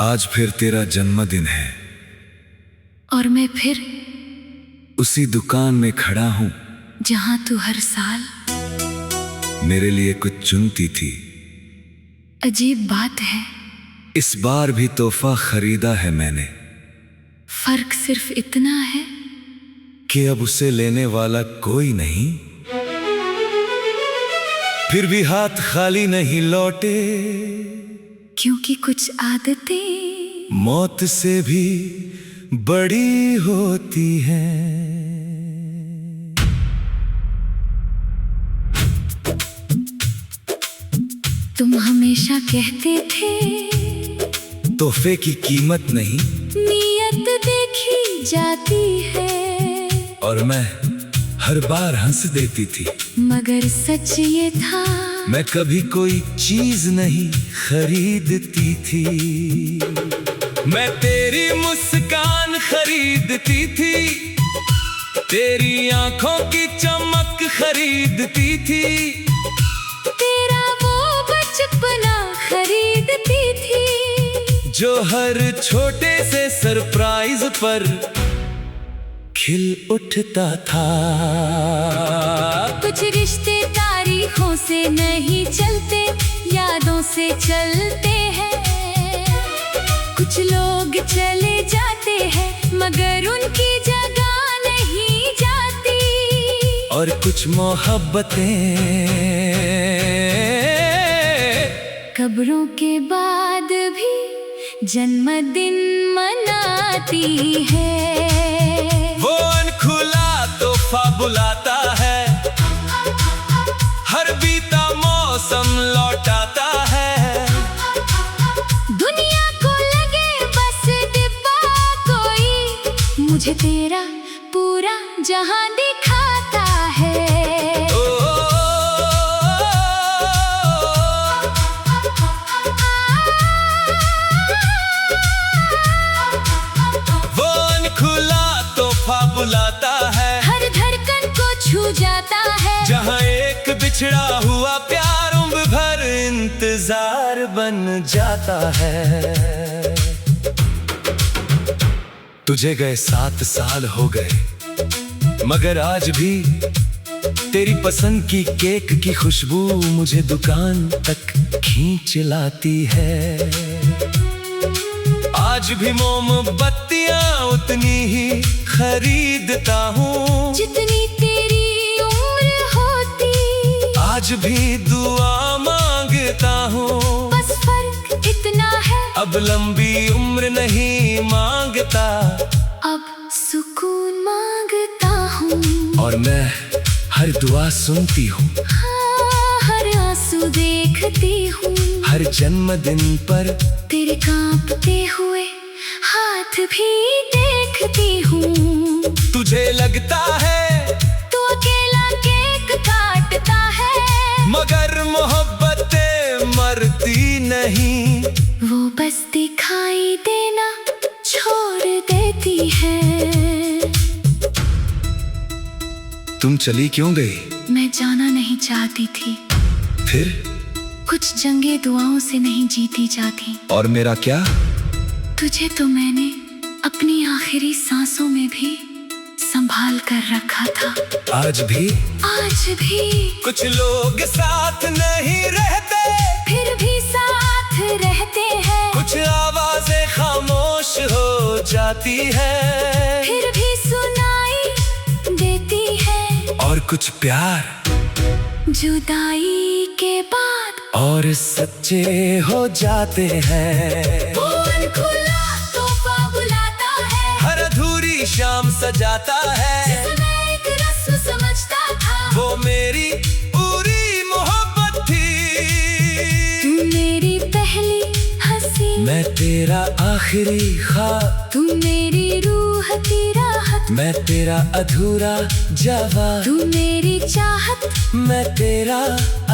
आज फिर तेरा जन्मदिन है और मैं फिर उसी दुकान में खड़ा हूँ जहां तू हर साल मेरे लिए कुछ चुनती थी। अजीब बात है, इस बार भी तोहफा खरीदा है मैंने, फर्क सिर्फ इतना है कि अब उसे लेने वाला कोई नहीं। फिर भी हाथ खाली नहीं लौटे, क्योंकि कुछ आदतें मौत से भी बड़ी होती हैं। तुम हमेशा कहते थे तोहफे की कीमत नहीं, नियत देखी जाती है, और मैं हर बार हंस देती थी। मगर सच ये था मैं कभी कोई चीज नहीं खरीदती थी। मैं तेरी मुस्कान खरीदती थी, तेरी आंखों की चमक खरीदती थी, तेरा वो बचपना खरीदती थी, जो हर छोटे से सरप्राइज पर खिल उठता था। कुछ रिश्ते तारीखों से नहीं चलते, यादों से चलते हैं। कुछ लोग चले जाते हैं मगर उनकी जगह नहीं जाती, और कुछ मोहब्बतें कब्रों के बाद भी जन्मदिन मनाती है। वो अनखुला तोहफा बुलाता है, हर बीता मौसम लौटाता है। दुनिया को लगे बस डिब्बा कोई, मुझे तेरा पूरा जहां दिखाता है। वो अनखुला तोहफा बुलाता है, हर धड़कन को छू जाता है, जहां एक बिछड़ा हुआ प्यार उम्र भर इंतजार बन जाता है। तुझे गए 7 साल हो गए, मगर आज भी तेरी पसंद की केक की खुशबू मुझे दुकान तक खींच लाती है। आज भी मोमबत्तियां उतनी ही खरीदता हूँ जितनी तेरी उम्र होती। आज भी दुआ मांगता हूँ, बस फर्क इतना है, अब लंबी उम्र नहीं मांगता, अब सुकून मांगता हूँ। और मैं हर दुआ सुनती हूँ, हाँ, हर आंसू देखती हूँ, हर जन्मदिन पर तेरे कांपते हुए हाथ भी देखती हूँ। तुझे लगता है तू अकेला केक काटता है, मगर मोहब्बतें मरती नहीं, वो बस दिखाई देना छोड़ देती है। तुम चली क्यों गई? मैं जाना नहीं चाहती थी, फिर कुछ जंगे दुआओं से नहीं जीती जाती। और मेरा क्या? तुझे तो मैंने अपनी आखिरी सांसों में भी संभाल कर रखा था। आज भी कुछ लोग साथ नहीं रहते, फिर भी साथ रहते हैं। कुछ आवाजें खामोश हो जाती है, फिर भी सुनाई देती है, और कुछ प्यार जुदाई के बाद और सच्चे हो जाते हैं। वो अनखुला तोहफा बुलाता है, हर अधूरी शाम सजाता है, जिसमें एक रस्म समझता था। वो मेरी पूरी मोहब्बत थी। तू मेरी पहली हंसी, मैं तेरा आखिरी ख्वाब, तू मेरी रूह की राहत, मैं तेरा अधूरा जवाब, तू मेरी चाहत, मैं तेरा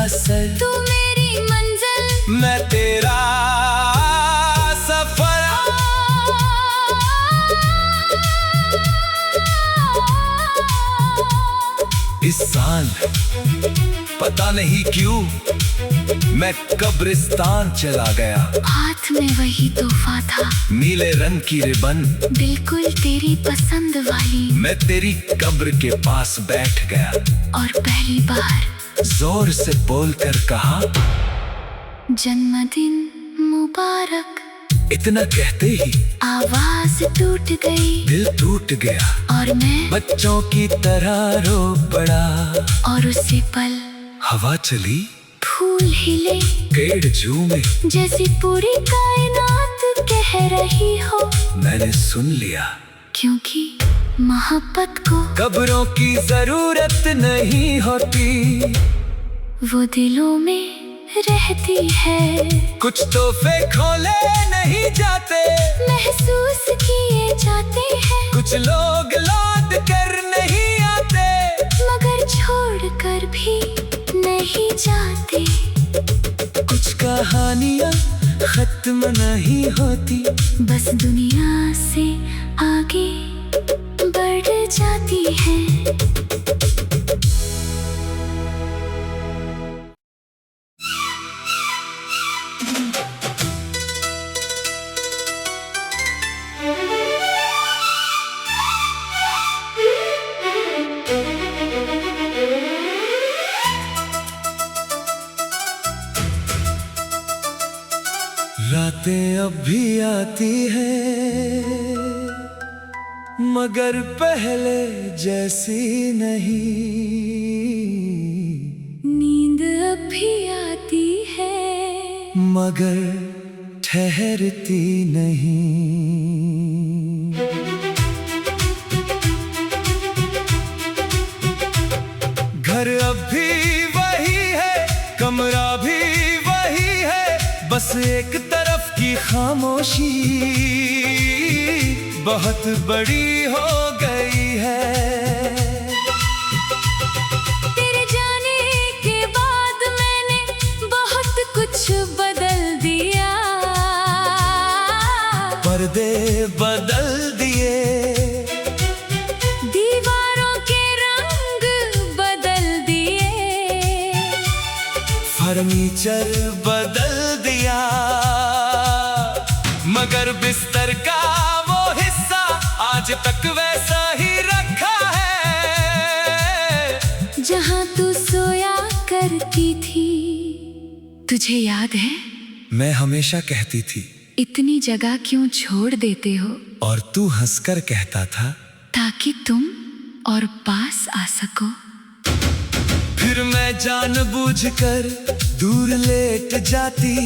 असर, तू मेरी मंजिल, मैं तेरा सफर। इस साल पता नहीं क्यों मैं कब्रिस्तान चला गया। हाथ हाथ में वही तोहफा था, नीले रंग की रिबन, बिल्कुल तेरी पसंद वाली। मैं तेरी कब्र के पास बैठ गया और पहली बार जोर से बोलकर कहा, जन्मदिन मुबारक। इतना कहते ही आवाज टूट गई, दिल टूट गया और मैं बच्चों की तरह रो पड़ा। और उसी पल हवा चली, फूल हिले, पेड़ झूमे, जैसी पूरी कायनात कह रही हो। मैंने सुन लिया, क्योंकि मोहब्बत को कब्रों की जरूरत नहीं होती, वो दिलों में रहती है। कुछ तोहफे खोले नहीं जाते, महसूस किए जाते हैं। कुछ लोग लौट कर नहीं आते, मगर छोड़ कर भी नहीं जाते। कुछ कहानियाँ खत्म नहीं होती, बस दुनिया से आगे बढ़ जाती हैं। रातें अब भी आती हैं, मगर पहले जैसी नहीं। नींद अब भी आती है, मगर ठहरती नहीं। घर अब भी वही है, कमरा भी वही है, बस एक तरफ की खामोशी बहुत बड़ी हो गई है। तेरे जाने के बाद मैंने बहुत कुछ बदल दिया। पर्दे बदल दिए, दीवारों के रंग बदल दिए, फर्नीचर बदल दिया, मगर बिस्तर का वो हिस्सा आज तक वैसा ही रखा है जहाँ तू सोया करती थी। तुझे याद है? मैं हमेशा कहती थी, इतनी जगह क्यों छोड़ देते हो? और तू हंसकर कहता था, ताकि तुम और पास आ सको। फिर मैं जानबूझकर दूर लेट जाती,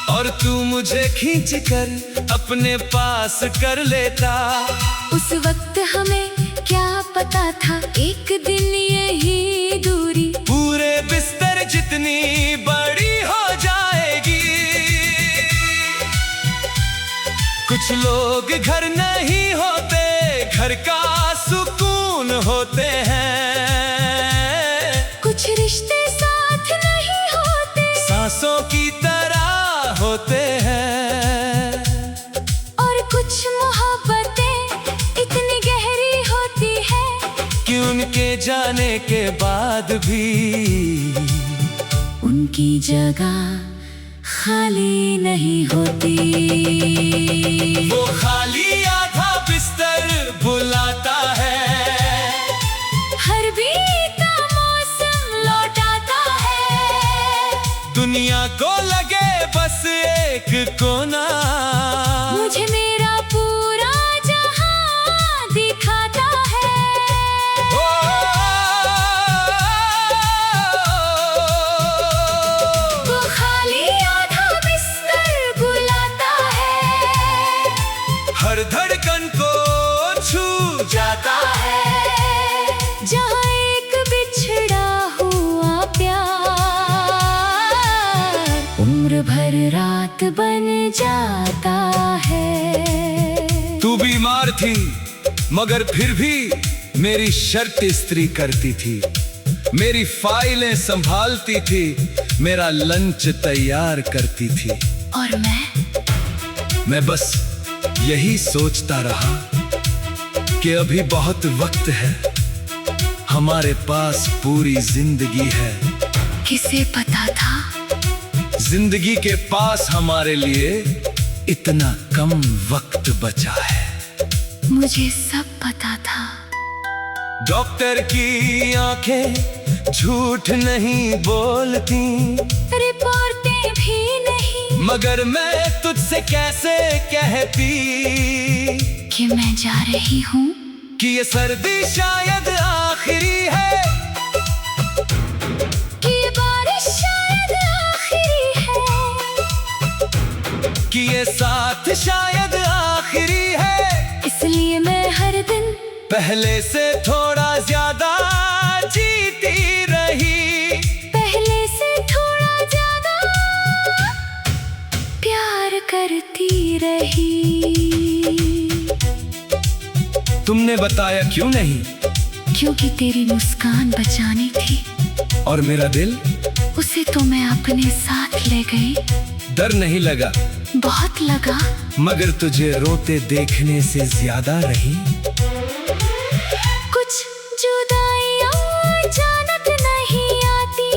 और तू मुझे खींचकर अपने पास कर लेता। उस वक्त हमें क्या पता था, एक दिन यही दूरी पूरे बिस्तर जितनी बड़ी हो जाएगी। कुछ लोग घर नहीं होते, घर का सुकून होते हैं। कुछ रिश्ते साथ नहीं होते, सांसों की तरह होते हैं। और कुछ मोहब्बतें इतनी गहरी होती है कि उनके जाने के बाद भी उनकी जगह खाली नहीं होती। वो खाली आधा बिस्तर बुलाता है, हर बीता मौसम लौटाता है। दुनिया को लगे बस एक कोना, मुझे मेरा पूरा जहां दिखाता है। वो खाली आधा बिस्तर बुलाता है, हर धड़कन को छू जाता है। जहाँ एक बिछड़ा हुआ प्यार उम्र भर रात बन जाता है। तू बीमार थी, मगर फिर भी मेरी शर्त इस्त्री करती थी, मेरी फाइलें संभालती थी, मेरा लंच तैयार करती थी। और मैं बस यही सोचता रहा कि अभी बहुत वक्त है, हमारे पास पूरी जिंदगी है। किसे पता था जिंदगी के पास हमारे लिए इतना कम वक्त बचा है। मुझे सब पता था। डॉक्टर की आंखें झूठ नहीं बोलती, रिपोर्टें भी नहीं, मगर मैं तुझसे कैसे कहती कि मैं जा रही हूँ, कि ये सर्दी शायद आखिरी है, कि ये बारिश शायद आखिरी है, कि ये साथ शायद आखिरी है। इसलिए मैं हर दिन पहले से थोड़ा ज्यादा जीती रही, पहले से थोड़ा ज्यादा प्यार करती रही। तुमने बताया क्यों नहीं? क्योंकि तेरी मुस्कान बचानी थी, और मेरा दिल? उसे तो मैं अपने साथ ले गई। डर नहीं लगा? बहुत लगा, मगर तुझे रोते देखने से ज्यादा रही। कुछ जुदाइयां अचानक नहीं आती,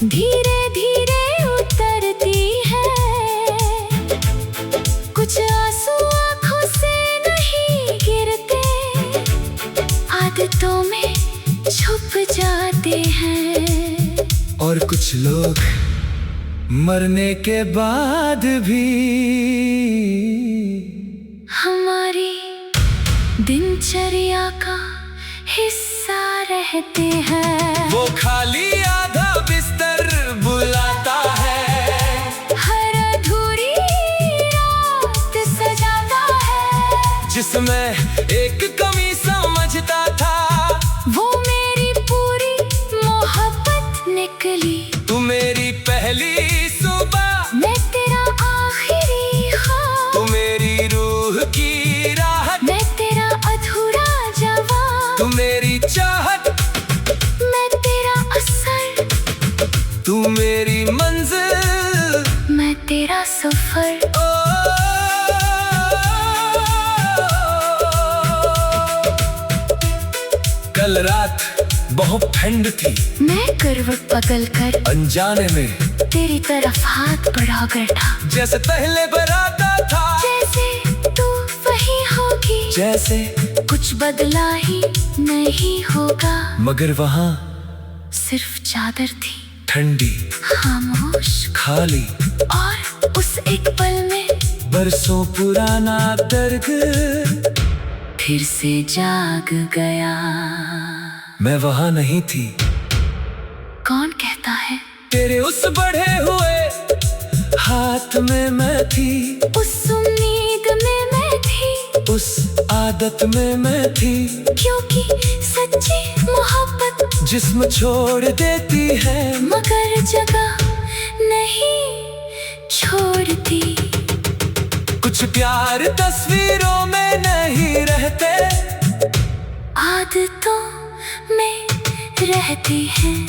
धीरे धीरे उतरती है। कुछ आंसू आंखों से नहीं गिरते, आदतों में छुप जाते हैं। और कुछ लोग मरने के बाद भी हमारी दिनचर्या का हिस्सा रहते हैं। वो खाली आधा बिस्तर बुलाता है, हर अधूरी रात सजाता है। जिसमें एक कमी समझता था, वो मेरी पूरी मोहब्बत निकली। तू मेरी पहली सुबह, मैं तेरा आखिरी ख्वाब, तू मेरी रूह की राहत, मैं तेरा अधूरा जवाब, तू मेरी चाहत, मैं तेरा असर, तू मेरी मंजिल, मैं तेरा सफर। ओ, कल रात बहुत ठंड थी, मैं करवट बदल कर अनजाने में तेरी तरफ हाथ बढ़ा बैठा। जैसे पहले बराता था, जैसे तू वही होगी, जैसे कुछ बदला ही नहीं होगा। मगर वहाँ सिर्फ चादर थी, ठंडी, खामोश, खाली, और उस एक पल में बरसों पुराना दर्द फिर से जाग गया। मैं वहाँ नहीं थी। कौन कहता है? तेरे उस बढ़े हुए हाथ में मैं थी, उस उम्मीद में मैं थी, उस आदत में मैं थी, क्योंकि सच्ची मोहब्बत जिस्म छोड़ देती है, मगर जगह नहीं छोड़ती। कुछ प्यार तस्वीरों में नहीं रहते, आदतों में रहते हैं।